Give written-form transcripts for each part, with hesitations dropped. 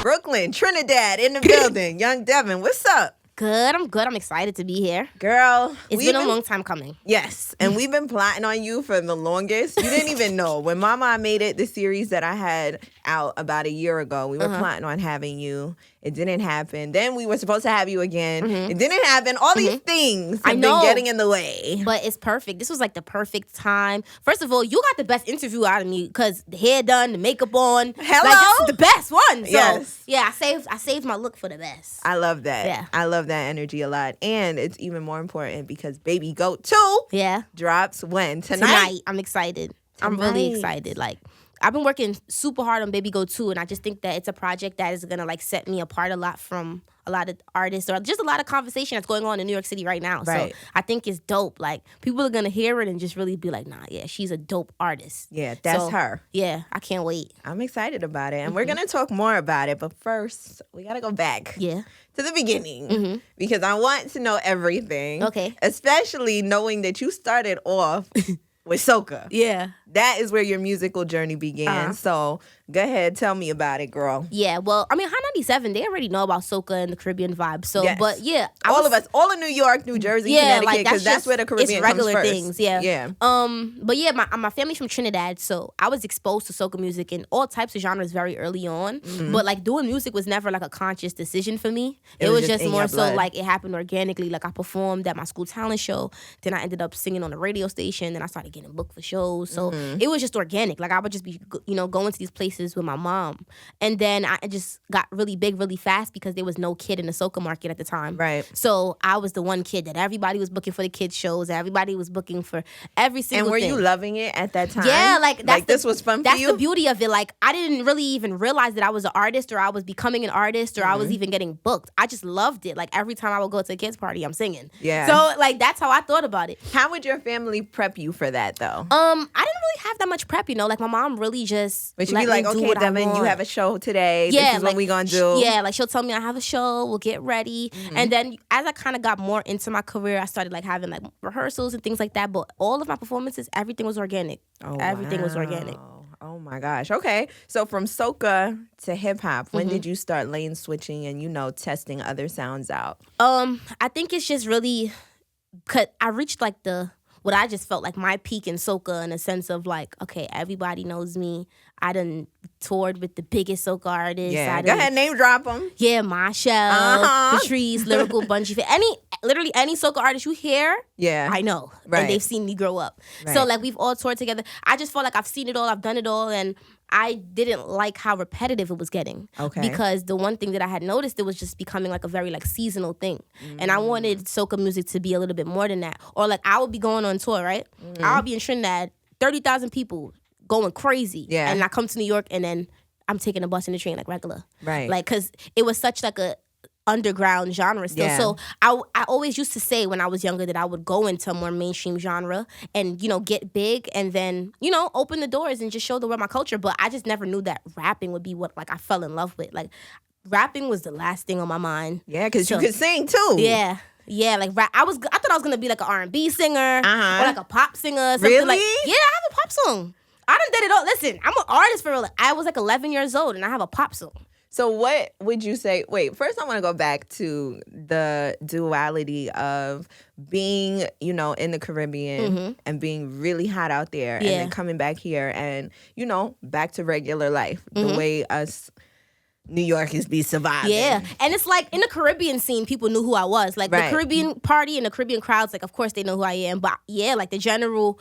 Brooklyn, Trinidad in the building. Young Devyn, what's up? Good, I'm good. I'm excited to be here. Girl, it's been a long time coming. Yes, and we've been plotting on you for the longest. You didn't even know. When Mama made it, the series that I had out about a year ago, we were plotting on having you. It didn't happen. Then we were supposed to have you again. It didn't happen. All these things have been getting in the way. But it's perfect. This was like the perfect time. First of all, you got the best interview out of me because the hair done, the makeup on. Hello? Like, this is the best one. So, yes. Yeah, I saved my look for the best. I love that. Yeah. I love that energy a lot. And it's even more important because Baby Goat 2 drops when? Tonight. I'm excited. I'm really excited. Like, I've been working super hard on Baby Go 2, and I just think that it's a project that is going to, like, set me apart a lot from a lot of artists or just a lot of conversation that's going on in New York City right now. Right. So I think it's dope. Like, people are going to hear it and just really be like, nah, yeah, she's a dope artist. Yeah, that's her. Yeah, I can't wait. I'm excited about it, and we're going to talk more about it. But first, we got to go back to the beginning because I want to know everything. Okay. Especially knowing that you started off with Soca. Yeah. That is where your musical journey began. So go ahead, tell me about it, girl. Yeah, well, I mean, Hot 97, they already know about Soca and the Caribbean vibe. So, but yeah. All of us, all of New York, New Jersey, Connecticut, because that's where the Caribbean it's regular comes first. Things, yeah. Yeah. But yeah, my family's from Trinidad, so I was exposed to Soca music in all types of genres very early on. But like doing music was never like a conscious decision for me. It was just more so like it happened organically. Like I performed at my school talent show, then I ended up singing on the radio station, then I started getting booked for shows. So it was just organic. Like I would just be, going to these places with my mom. And then I just got really big really fast because there was no kid in the soca market at the time. Right. So I was the one kid that everybody was booking for the kids shows. Everybody was booking for every single thing. And were you loving it at that time? Yeah, this was fun for you? That's the beauty of it. Like I didn't really even realize that I was an artist or I was becoming an artist or I was even getting booked. I just loved it. Like every time I would go to a kids party, I'm singing. Yeah. So like that's how I thought about it. How would your family prep you for that though? I didn't really have that much prep, Like my mom really just but she'd be like, okay, Devyn, you have a show today. Yeah, this is what we gonna do. Yeah, like she'll tell me I have a show, we'll get ready. And then as I kind of got more into my career, I started like having like rehearsals and things like that. But all of my performances, everything was organic. Everything was organic. Oh my gosh. Okay. So from soca to hip hop, when did you start lane switching and, testing other sounds out? I think it's just really, cause I reached like what I just felt like my peak in soca in a sense of like, okay, everybody knows me. I done toured with the biggest soca artists. Yeah, go ahead, name drop them. Yeah, Miabelle, Patrice, Lyrical, Bungie. Literally any soca artist you hear, I know. Right. And they've seen me grow up. Right. So like we've all toured together. I just felt like I've seen it all, I've done it all, and I didn't like how repetitive it was getting. Okay. Because the one thing that I had noticed, it was just becoming like a very like seasonal thing. And I wanted soca music to be a little bit more than that. Or like I would be going on tour, right? I'll be in Trinidad, 30,000 people going crazy. Yeah. And I come to New York and then I'm taking a bus and a train like regular. Right. Like, cause it was such like a underground genre still. Yeah. So I always used to say when I was younger that I would go into a more mainstream genre and, get big and then, open the doors and just show the world my culture. But I just never knew that rapping would be what like I fell in love with. Like rapping was the last thing on my mind. Yeah, because you could sing too. Yeah. Yeah, like rap. I thought I was gonna be like an R&B singer or like a pop singer. Something really? Like, yeah, I have a pop song. I done did it all. Listen, I'm an artist for real. I was like 11 years old and I have a pop song. So what would you say? Wait, first I want to go back to the duality of being, in the Caribbean and being really hot out there and then coming back here and, back to regular life, the way us New Yorkers be surviving. Yeah. And it's like in the Caribbean scene, people knew who I was. Like the Caribbean party and the Caribbean crowds, like, of course they know who I am. But yeah, like the general,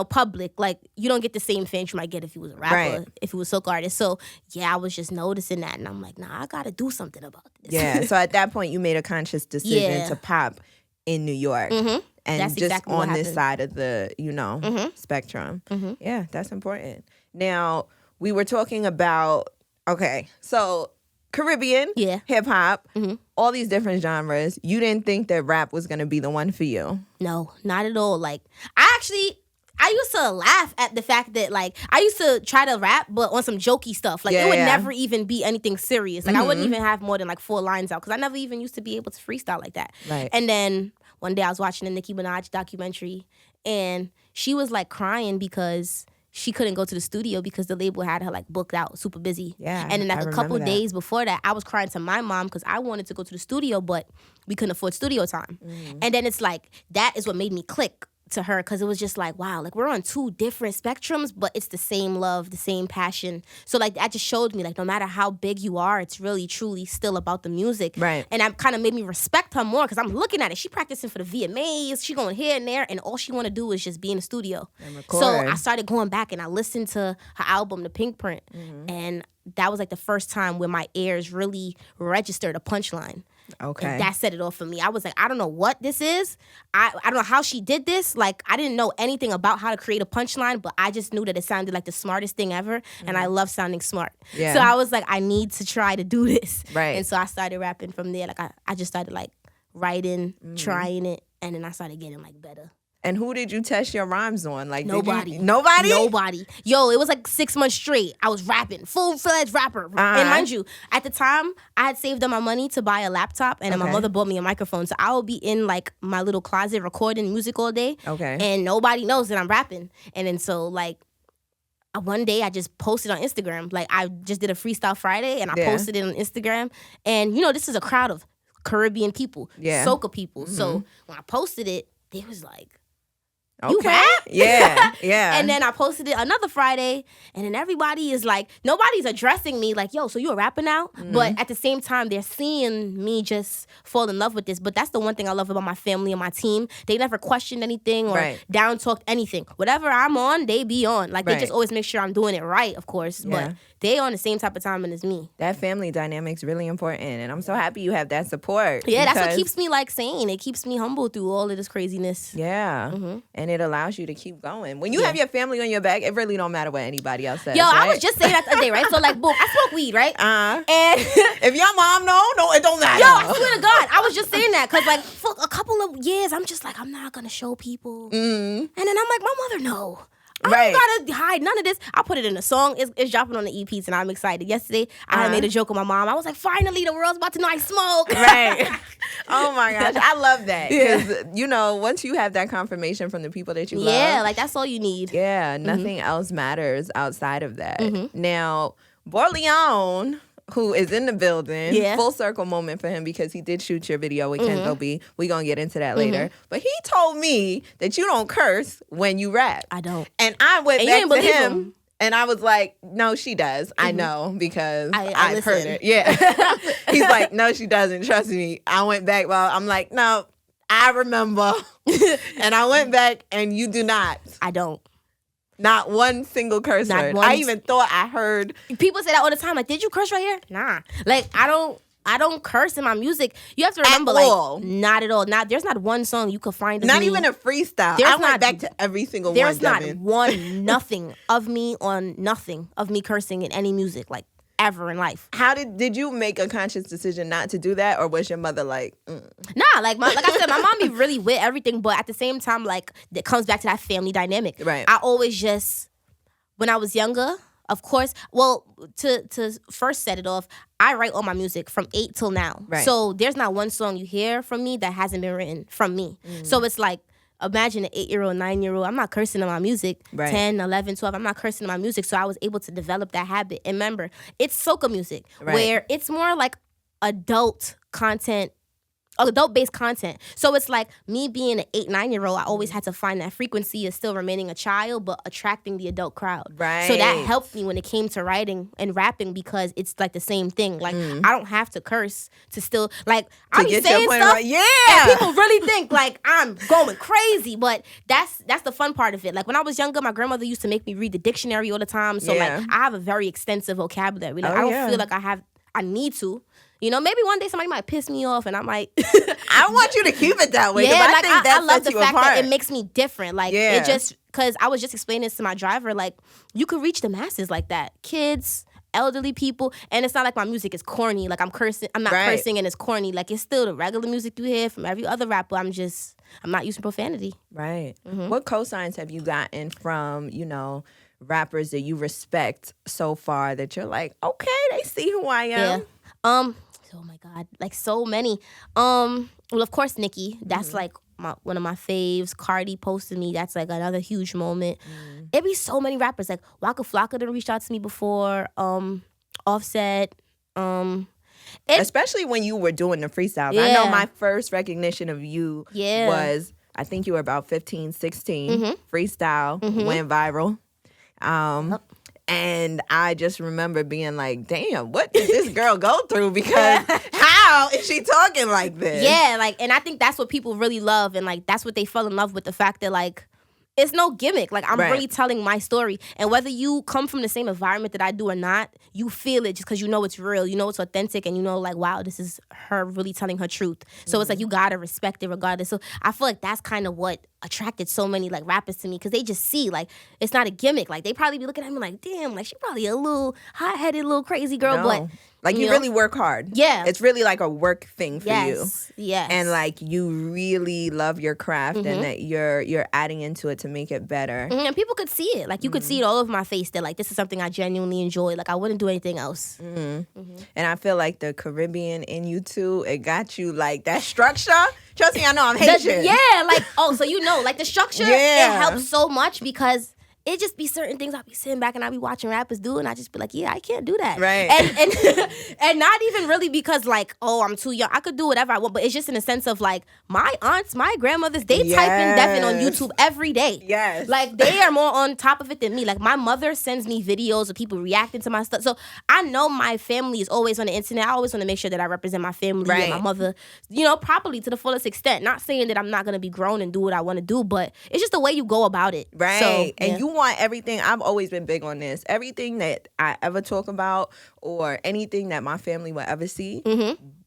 public, like you don't get the same fame you might get if you was a rapper, if you was a soca artist. So yeah, I was just noticing that. And I'm like, nah, I got to do something about this. Yeah. So at that point, you made a conscious decision to pop in New York. And that's just exactly on this side of the, spectrum. Yeah, that's important. Now, we were talking about, okay, so Caribbean, hip hop, all these different genres. You didn't think that rap was going to be the one for you? No, not at all. Like, I used to laugh at the fact that, like, I used to try to rap, but on some jokey stuff. Like, it would never even be anything serious. Like, I wouldn't even have more than, like, 4 lines out because I never even used to be able to freestyle like that. Right. And then one day I was watching a Nicki Minaj documentary, and she was, like, crying because she couldn't go to the studio because the label had her like booked out, super busy. Yeah, and then like a couple days before that, I was crying to my mom because I wanted to go to the studio, but we couldn't afford studio time. And then it's like, that is what made me click to her, because it was just like, wow, like we're on two different spectrums, but it's the same love, the same passion. So like that just showed me like no matter how big you are, it's really truly still about the music. Right. And that kind of made me respect her more, because I'm looking at it. She practicing for the VMAs, she going here and there, and all she want to do is just be in the studio. So I started going back and I listened to her album, The Pink Print, and that was like the first time where my ears really registered a punchline. Okay. And that set it off for me. I was like, I don't know what this is. I don't know how she did this. Like, I didn't know anything about how to create a punchline, but I just knew that it sounded like the smartest thing ever. And I love sounding smart. Yeah. So I was like, I need to try to do this. Right. And so I started rapping from there. Like, I just started like writing, trying it. And then I started getting like better. And who did you test your rhymes on? Like nobody. Nobody? Yo, it was like 6 months straight. I was rapping, full-fledged rapper. And mind you, at the time, I had saved up my money to buy a laptop, and my mother bought me a microphone. So I would be in like my little closet recording music all day. Okay. And nobody knows that I'm rapping. And then so like one day I just posted on Instagram. Like I just did a Freestyle Friday, and I posted it on Instagram. And you know, this is a crowd of Caribbean people, Soca people. So when I posted it, they was like, you rap? Yeah, yeah. And then I posted it another Friday, and then everybody is like, nobody's addressing me like, yo, so you a rapper now? But at the same time, they're seeing me just fall in love with this. But that's the one thing I love about my family and my team. They never questioned anything or down talked anything. Whatever I'm on, they be on. Like, they just always make sure I'm doing it right, of course. Yeah. But they on the same type of timing as me. That family dynamic's really important, and I'm so happy you have that support. Yeah, that's what keeps me like sane. It keeps me humble through all of this craziness. Yeah, and it allows you to keep going. When you have your family on your back, it really don't matter what anybody else says. Yo, right? I was just saying that the other day, right? So like, boom, I smoke weed, right? And if your mom no, it don't matter. Yo, I swear to God, I was just saying that because like for a couple of years, I'm just like, I'm not gonna show people, and then I'm like, my mother no. I don't gotta hide none of this. I put it in a song. It's dropping on the EPs, and I'm excited. Yesterday, I had made a joke with my mom. I was like, finally, the world's about to know I smoke. Right. Oh, my gosh. I love that. Because, you know, once you have that confirmation from the people that you love. Yeah, like, that's all you need. Yeah, nothing else matters outside of that. Now, Borleon, who is in the building, full circle moment for him because he did shoot your video with Kenzo B. We're going to get into that later. But he told me that you don't curse when you rap. I don't. And I went back to him. And I was like, no, she does. I know because I've heard it. Yeah. He's like, no, she doesn't. Trust me. I went back. Well, I'm like, no, I remember. And I went back and you do not. I don't. Not one single curse word. I even thought I heard. People say that all the time. Like, did you curse right here? Nah. Like, I don't curse in my music. You have to remember, like, not at all. There's not one song you could find of not me. even a freestyle. I went back to every single one. There's not nothing of me cursing in any music, like, ever in life. How did you make a conscious decision not to do that, or was your mother like? Nah, like I said, my mom be really with everything, but at the same time, like, it comes back to that family dynamic. Right. I always just, when I was younger, of course, well, to first set it off, I write all my music from 8 till now. Right. So there's not one song you hear from me that hasn't been written from me. So it's like, imagine an 8-year-old, 9-year-old. I'm not cursing in my music. Right. 10, 11, 12. I'm not cursing in my music. So I was able to develop that habit. And remember, it's soca music, where it's more like adult content, adult-based content. So it's like me being an 8, 9-year-old, I always had to find that frequency of still remaining a child, but attracting the adult crowd. Right. So that helped me when it came to writing and rapping, because it's like the same thing. Like, I don't have to curse to still, like, I'm saying stuff, and people really think, like, I'm going crazy, but that's the fun part of it. Like, when I was younger, my grandmother used to make me read the dictionary all the time, so, like, I have a very extensive vocabulary. Like, I don't feel like I need to. You know, maybe one day somebody might piss me off and I might. I want you to keep it that way. Yeah, like, I think I love the fact apart. that it makes me different. Like, it just, because I was just explaining this to my driver, like, you could reach the masses like that. Kids, elderly people, and it's not like my music is corny. Like, I'm not cursing and it's corny. Like, it's still the regular music you hear from every other rapper. I'm not using profanity. Right. What cosigns have you gotten from, you know, rappers that you respect so far that you're like, okay, they see who I am? Yeah. Oh my God, like so many. Well, of course, Nicki. That's like one of my faves. Cardi posted me. That's like another huge moment. It be so many rappers. Like Waka Flocka done reached out to me before. Offset. Especially when you were doing the freestyles. Yeah. I know my first recognition of you was, I think you were about 15, 16. Freestyle went viral. And I just remember being like, damn, what did this girl go through? Because how is she talking like this? Yeah, like, and I think that's what people really love. And like, that's what they fell in love with, the fact that like, it's no gimmick. Like, I'm really telling my story. And whether you come from the same environment that I do or not, you feel it just because you know it's real. You know it's authentic. And you know, like, wow, this is her really telling her truth. So it's like, you got to respect it regardless. So I feel like that's kind of what attracted so many, like, rappers to me. Because they just see, like, it's not a gimmick. Like, they probably be looking at me like, damn, like, she probably a little hot-headed, little crazy girl. No. But like, you really work hard. Yeah. It's really like a work thing for you. Yes. And like, you really love your craft and that you're adding into it to make it better. And people could see it. Like, you could see it all over my face that like, this is something I genuinely enjoy. Like, I wouldn't do anything else. And I feel like the Caribbean in you too, it got you like that structure. Trust me, I know I'm Haitian. So you know, like the structure, it helps so much because it just be certain things I'll be sitting back and I'll be watching rappers do, and I just be like, yeah, I can't do that. Right. And not even really because like, oh, I'm too young. I could do whatever I want, but it's just in a sense of like, my aunts, my grandmothers, they type in Devyn on YouTube every day. Yes. Like, they are more on top of it than me. Like, my mother sends me videos of people reacting to my stuff. So I know my family is always on the internet. I always want to make sure that I represent my family and my mother, you know, properly to the fullest extent. Not saying that I'm not going to be grown and do what I want to do, but it's just the way you go about it. Right. So, and you want everything. I've always been big on this. Everything that I ever talk about or anything that my family will ever see,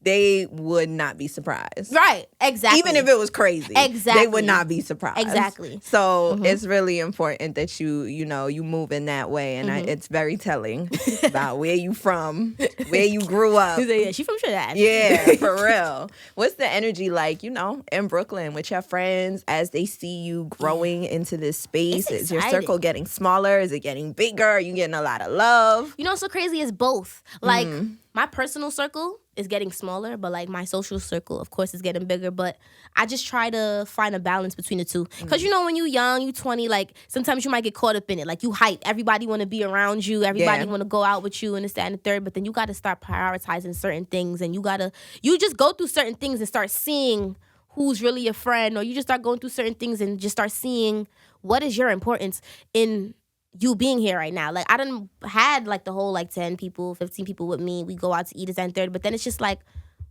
they would not be surprised. Right. Exactly. Even if it was crazy. Exactly. They would not be surprised. Exactly. So it's really important that you move in that way. And it's very telling about where you from, where you grew up. Yeah, she from Trinidad. Yeah, for real. What's the energy like, in Brooklyn with your friends as they see you growing into this space? Is your circle getting smaller? Is it getting bigger? Are you getting a lot of love? You know what's so crazy is both. Like, my personal circle is getting smaller, but like my social circle, of course, is getting bigger. But I just try to find a balance between the two. Because, when you're young, you're 20, like, sometimes you might get caught up in it. Like, you hype. Everybody want to be around you. Everybody want to go out with you and this, that, and the third. But then you got to start prioritizing certain things. And you just go through certain things and start seeing who's really your friend. Or you just start going through certain things and just start seeing what is your importance in you being here right now. Like, I done had like the whole like 10 people, 15 people with me. We go out to eat, this, that, and third. But then it's just like,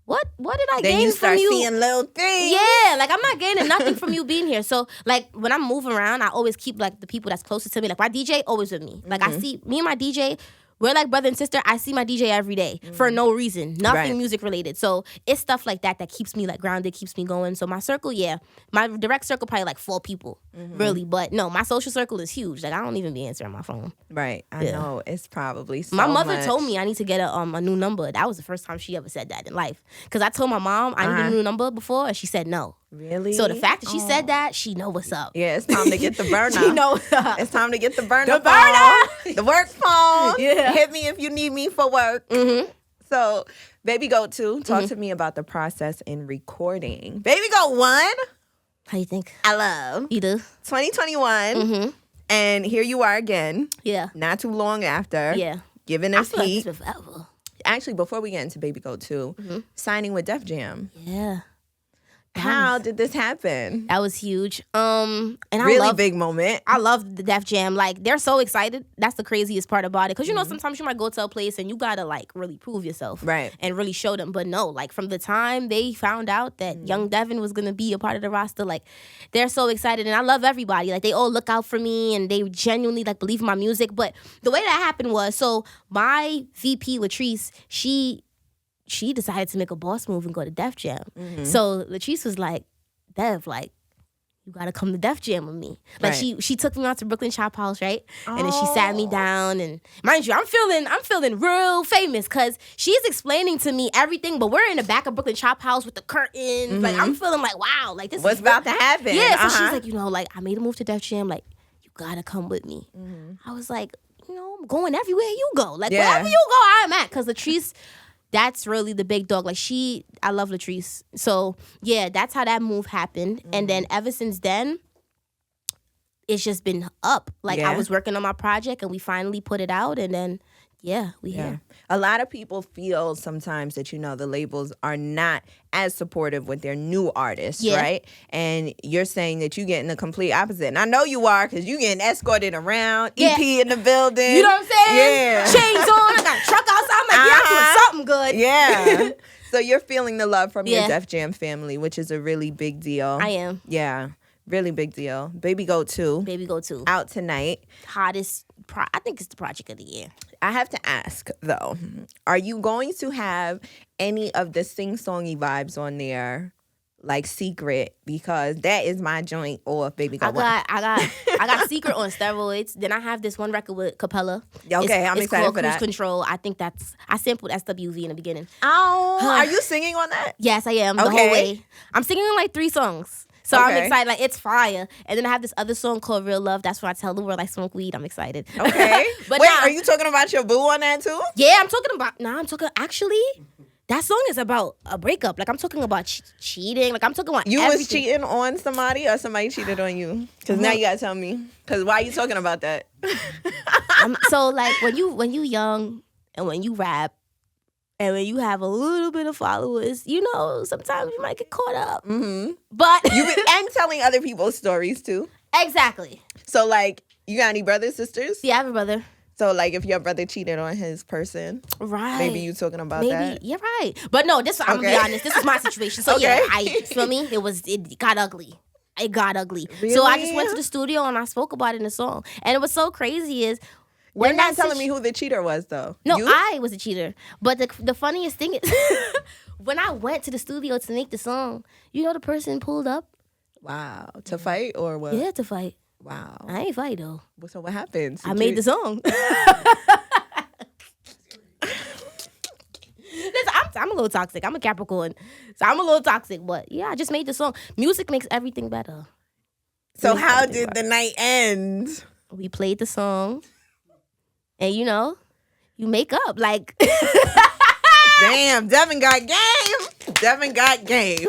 what did I gain from you? Then you start seeing little things. Yeah, like, I'm not gaining nothing from you being here. So like, when I'm moving around, I always keep like the people that's closest to me. Like, my DJ always with me. Like, I see me and my DJ, we're like brother and sister. I see my DJ every day for no reason. Nothing music related. So it's stuff like that keeps me like grounded, keeps me going. So my circle, my direct circle probably like 4 people, really. But no, my social circle is huge. Like, I don't even be answering my phone. Right. I know. It's probably so my mother much. told me I need to get a new number. That was the first time she ever said that in life. Because I told my mom I need a new number before, and she said no. Really? So the fact that she said that, she know what's up. Yeah, it's time to get the burner. She know what's up. It's time to get the burner. The burner. The work phone. Yeah. Hit me if you need me for work. So, Baby Goat 2, talk to me about the process in recording. Baby Goat 1. How you think? I love. You do? 2021. And here you are again. Yeah. Not too long after. Yeah. Giving us heat. Like it's been forever. Actually, before we get into Baby Goat 2, signing with Def Jam. Yeah. How did this happen? That was huge. And really big moment. I love the Def Jam. Like, they're so excited. That's the craziest part about it. Because, sometimes you might go to a place and you got to, like, really prove yourself. Right. And really show them. But no, like, from the time they found out that Young Devyn was going to be a part of the roster, like, they're so excited. And I love everybody. Like, they all look out for me and they genuinely, like, believe in my music. But the way that happened was, so my VP, Latrice, she decided to make a boss move and go to Def Jam. So Latrice was like, Dev, like, you gotta come to Def Jam with me. Like, she took me out to Brooklyn Chop House, right? And then she sat me down, and mind you, I'm feeling real famous because she's explaining to me everything, but we're in the back of Brooklyn Chop House with the curtains. Like, I'm feeling like, wow, like, this what's about to happen. Yeah, so she's like, like, I made a move to Def Jam, like, you gotta come with me. I was like, I'm going everywhere you go. Like, wherever you go, I'm at. Because Latrice, that's really the big dog. Like I love Latrice. So yeah, that's how that move happened. And then ever since then, it's just been up. Like I was working on my project and we finally put it out, and then we here. A lot of people feel sometimes that, the labels are not as supportive with their new artists, right? And you're saying that you're getting the complete opposite. And I know you are, because you're getting escorted around, EP in the building. You know what I'm saying? Yeah. Chains on, I got a truck outside. I'm like, I'm doing something good. Yeah. So you're feeling the love from your Def Jam family, which is a really big deal. I am. Yeah. Really big deal. Baby Go 2. Baby Go 2. Out tonight. Hottest, I think it's the project of the year. I have to ask, though, are you going to have any of the sing-songy vibes on there, like Secret? Because that is my joint off Baby Go 1. I got Secret on steroids. Then I have this one record with Capella. Okay, I'm excited for that. Cruise Control. I think I sampled SWV in the beginning. Oh, are you singing on that? Yes, I am. The whole way. I'm singing on like 3 songs. So I'm excited. Like, it's fire. And then I have this other song called Real Love. That's when I tell the world I smoke weed. I'm excited. Okay. But wait, are you talking about your boo on that too? Yeah, I'm talking, actually, that song is about a breakup. Like, I'm talking about cheating. Like, I'm talking about everything. Was cheating on somebody or somebody cheated on you? Because now you got to tell me. Because why are you talking about that? So, like, when you young and when you rap, and when you have a little bit of followers, sometimes you might get caught up. Mm-hmm. But and telling other people's stories too. Exactly. So, like, you got any brothers, sisters? Yeah, I have a brother. So, like, if your brother cheated on his person, right? Maybe you talking about that. You're right. But no, I'm gonna be honest. This is my situation. So you feel me? It got ugly. It got ugly. Really? So I just went to the studio and I spoke about it in a song. And it was so crazy is. You're not telling me who the cheater was, though. No, I was a cheater. But the funniest thing is, when I went to the studio to make the song, the person pulled up. Wow. To fight or what? Yeah, to fight. Wow. I ain't fight, though. So what happened? I made the song. Listen, I'm a little toxic. I'm a Capricorn. So I'm a little toxic. But yeah, I just made the song. Music makes everything better. So how did the night end? We played the song. And you make up. Like, damn, Devyn got game. Devyn got game.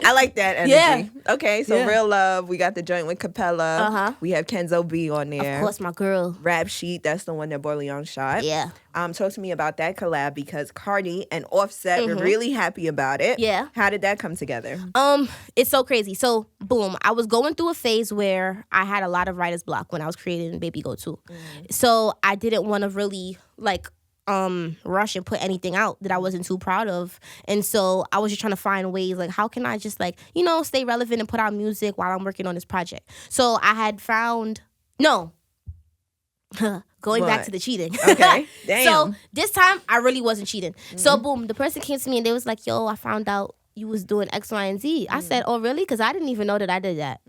I like that energy. Yeah. Okay, so Real Love, we got the joint with Capella. Uh-huh. We have Kenzo B on there. Of course, my girl. Rap Sheet, that's the one that Borleon shot. Yeah. Talk to me about that collab, because Cardi and Offset were really happy about it. Yeah. How did that come together? It's so crazy. So, boom, I was going through a phase where I had a lot of writer's block when I was creating Baby Go 2. So I didn't want to really, like, rush and put anything out that I wasn't too proud of. And so I was just trying to find ways, like, how can I just, like, stay relevant and put out music while I'm working on this project. So I had found, going back to the cheating. Okay, damn. So this time, I really wasn't cheating. So boom, the person came to me and they was like, yo, I found out you was doing X, Y, and Z. I said, oh, really? Because I didn't even know that I did that.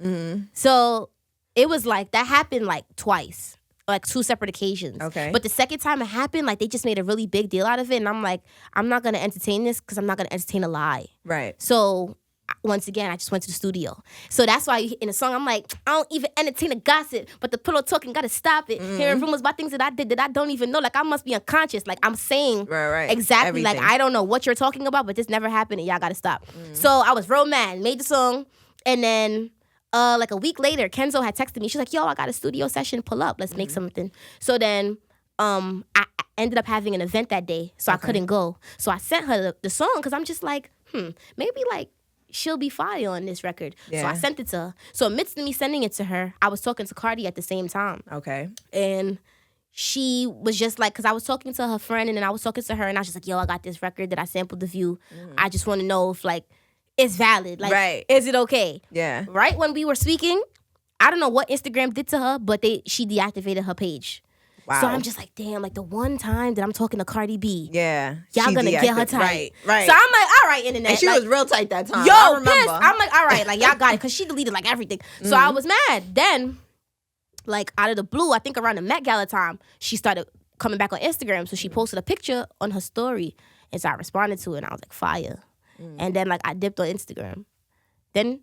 So it was like, that happened like twice. Like 2 separate occasions. Okay. But the second time it happened, like, they just made a really big deal out of it. And I'm like, I'm not going to entertain this because I'm not going to entertain a lie. Right. So once again, I just went to the studio. So that's why in the song, I'm like, I don't even entertain a gossip, but the pillow talking, got to stop it. Hearing rumors about things that I did that I don't even know. Like, I must be unconscious. Like, I'm saying exactly, everything. Like, I don't know what you're talking about, but this never happened and y'all got to stop. So I was real mad, made the song, and then like a week later, Kenzo had texted me. She's like, yo, I got a studio session, pull up. Let's make something. So then I ended up having an event that day, so I couldn't go. So I sent her the song because I'm just like, maybe like she'll be fire on this record. Yeah. So I sent it to her. So amidst me sending it to her, I was talking to Cardi at the same time. Okay. And she was just like, because I was talking to her friend and then I was talking to her and I was just like, yo, I got this record that I sampled the View. I just want to know if like, it's valid. Like, is it okay? Yeah. Right when we were speaking, I don't know what Instagram did to her, but she deactivated her page. Wow. So I'm just like, damn, like the one time that I'm talking to Cardi B. Yeah. Y'all gonna get her tight. Right. So I'm like, all right, internet. And she was real tight that time. Yo, I remember. pissed. I'm like, all right, like y'all got it. Cause she deleted like everything. So I was mad. Then, like out of the blue, I think around the Met Gala time, she started coming back on Instagram. So she posted a picture on her story. And so I responded to it and I was like, fire. And then like I dipped on Instagram. Then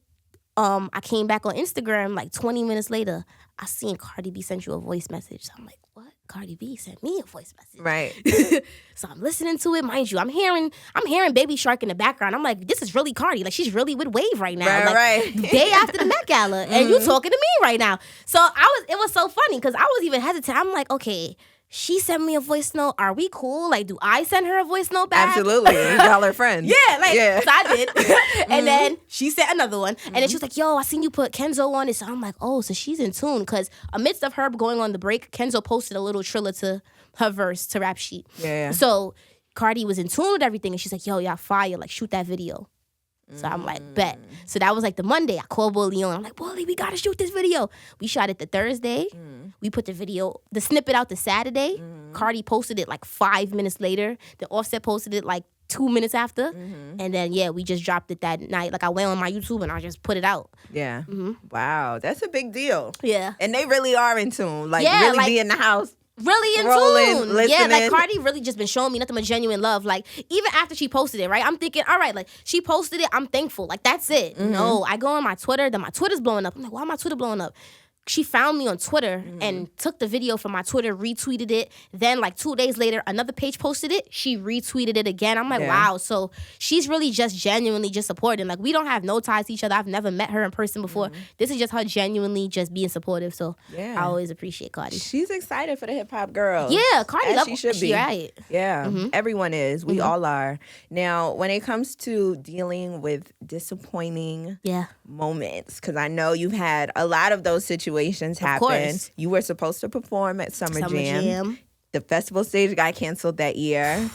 I came back on Instagram like 20 minutes later. I seen Cardi B sent you a voice message. So I'm like, what? Cardi B sent me a voice message. Right. So I'm listening to it. Mind you, I'm hearing Baby Shark in the background. I'm like, this is really Cardi. Like, she's really with Wave right now. Right. Day after the Met Gala. And you talking to me right now. So it was so funny because I was even hesitant. I'm like, okay, she sent me a voice note. Are we cool? Like, do I send her a voice note back? Absolutely. Y'all are friends. Yeah. So I did. And then she sent another one. And then she was like, yo, I seen you put Kenzo on it. So I'm like, oh, so she's in tune. Because amidst of her going on the break, Kenzo posted a little trailer to her verse to Rap Sheet. Yeah. So Cardi was in tune with everything. And she's like, yo, y'all fire. Like, shoot that video. So I'm like, bet. So that was like the Monday. I called Bully on. I'm like, Bully, we got to shoot this video. We shot it the Thursday. We put the snippet out the Saturday. Cardi posted it like 5 minutes later. The Offset posted it like 2 minutes after. And then, we just dropped it that night. Like, I went on my YouTube and I just put it out. Yeah. Wow. That's a big deal. Yeah. And they really are in tune. Like, really be in the house. Really in tune. Listening. Yeah, like Cardi really just been showing me nothing but genuine love. Like, even after she posted it, right? I'm thinking, all right, like, she posted it, I'm thankful. Like, that's it. No, I go on my Twitter, then my Twitter's blowing up. I'm like, why my Twitter blowing up? She found me on Twitter and took the video from my Twitter, retweeted it. Then, like, 2 days later, another page posted it. She retweeted it again. I'm like, wow. So she's really just genuinely just supporting. Like, we don't have no ties to each other. I've never met her in person before. This is just her genuinely just being supportive. So I always appreciate Cardi. She's excited for the hip hop girls. Yeah, Cardi. As she should be. Right. Yeah, everyone is. We all are. Now, when it comes to dealing with disappointing moments, because I know you've had a lot of those situations happen. You were supposed to perform at Summer Jam. The festival stage got canceled that year.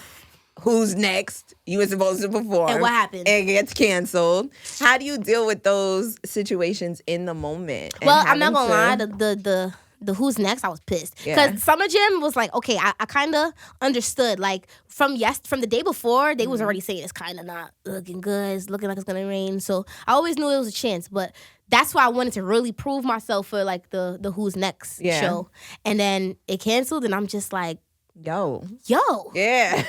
Who's next? You were supposed to perform. And what happened? It gets canceled. How do you deal with those situations in the moment? Well, I'm not gonna lie. The who's next, I was pissed. Because Summer Jam was like, okay, I kind of understood. Like, from the day before, they was already saying it's kind of not looking good. It's looking like it's going to rain. So I always knew it was a chance. But that's why I wanted to really prove myself for, like, the who's next show. And then it canceled, and I'm just like, Yo. Yeah.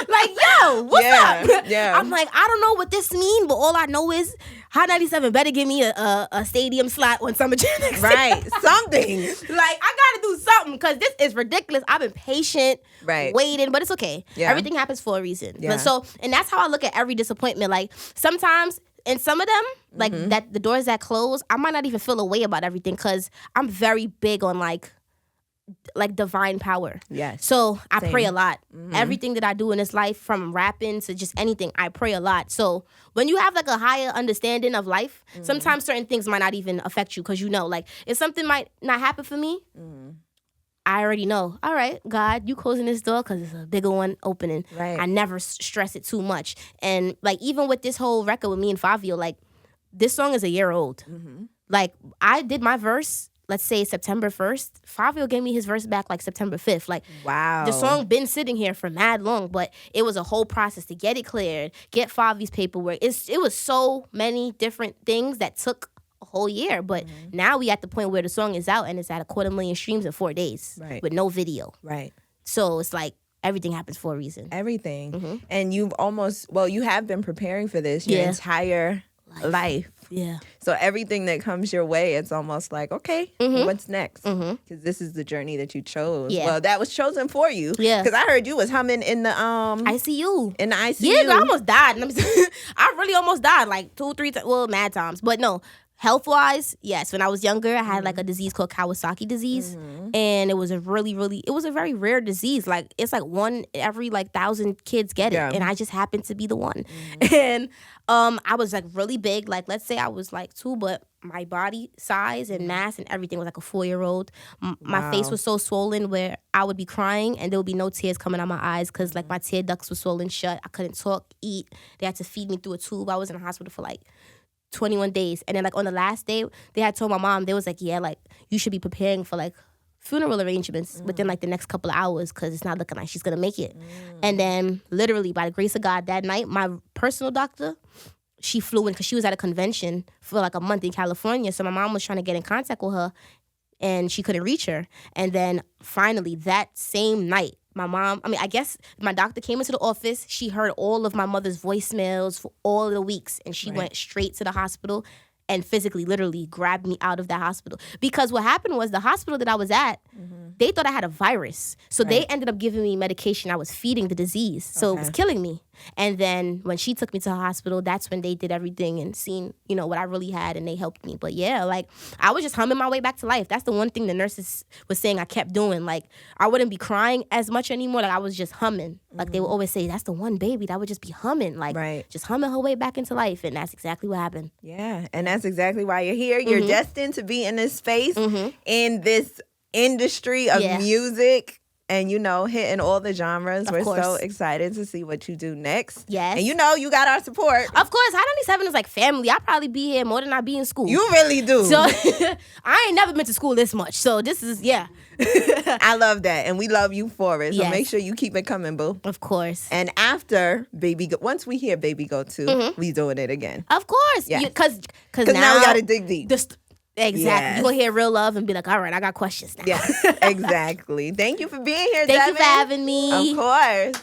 Like, yo, what's up? Yeah. I'm like, I don't know what this means, but all I know is Hot 97 better give me a stadium slot on Summer Jam next year. Right. Something. Like, I gotta do something because this is ridiculous. I've been patient, waiting, but it's okay. Yeah. Everything happens for a reason. Yeah. And that's how I look at every disappointment. Like, sometimes, and some of them, like, that the doors that close, I might not even feel a way about everything because I'm very big on, like divine power. Yes. So I pray a lot. Everything that I do in this life, from rapping to just anything, I pray a lot. So when you have, like, a higher understanding of life, sometimes certain things might not even affect you because you know, like, if something might not happen for me, I already know. All right, God, you closing this door because it's a bigger one opening. Right. I never stress it too much. And, like, even with this whole record with me and Fabio, like, this song is a year old. Like, I did my verse, let's say September 1st, Fabio gave me his verse back like September 5th. Like, wow. The song been sitting here for mad long, but it was a whole process to get it cleared, get Fabio's paperwork. It was so many different things that took a whole year. But now we at the point where the song is out and it's at 250,000 streams in 4 days with no video. Right. So it's like everything happens for a reason. Everything. And you have been preparing for this your entire life. Yeah. So everything that comes your way, it's almost like, okay, what's next? Because this is the journey that you chose. Yeah. Well, that was chosen for you. Yeah. Because I heard you was humming in the ICU. In the ICU. Yeah, I almost died. I really almost died like 2-3 times. Well, mad times. But no. Health-wise, yes. When I was younger, I had like a disease called Kawasaki disease. And it was a very rare disease. Like, it's like 1 every 1,000 kids get it. Yeah. And I just happened to be the one. And I was like really big. Like, let's say I was like 2, but my body size and mass and everything was like a 4-year-old. My face was so swollen where I would be crying and there would be no tears coming out my eyes because like my tear ducts were swollen shut. I couldn't talk, eat. They had to feed me through a tube. I was in the hospital for like 21 days. And then like on the last day, they had told my mom, they was like, yeah, like you should be preparing for like funeral arrangements within like the next couple of hours because it's not looking like she's going to make it. And then literally by the grace of God that night, my personal doctor, she flew in because she was at a convention for like a month in California. So my mom was trying to get in contact with her and she couldn't reach her. And then finally that same night, I guess my doctor came into the office. She heard all of my mother's voicemails for all of the weeks and she went straight to the hospital and physically, literally grabbed me out of that hospital. Because what happened was the hospital that I was at, they thought I had a virus. So they ended up giving me medication. I was feeding the disease. So it was killing me. And then when she took me to the hospital, that's when they did everything and seen, you know, what I really had, and they helped me. But yeah, like, I was just humming my way back to life. That's the one thing the nurses was saying I kept doing. Like, I wouldn't be crying as much anymore. Like, I was just humming. Like, they would always say, that's the one baby that would just be humming. Like, just humming her way back into life. And that's exactly what happened. Yeah, and that's exactly why you're here. You're destined to be in this space, in this industry of music. And, you know, hitting all the genres. We're so excited to see what you do next. Yes. And, you know, you got our support. Of course. Hot 97 is like family. I'll probably be here more than I be in school. You really do. So, I ain't never been to school this much. So, this is, I love that. And we love you for it. So, make sure you keep it coming, boo. Of course. And after Baby Go, once we hear Baby Go 2, we doing it again. Of course. Because now we got to dig deep. Exactly. Yes. You're going to hear real love and be like, all right, I got questions now. Yes, exactly. Thank you for being here, Thank Devyn. you for having me. Of course.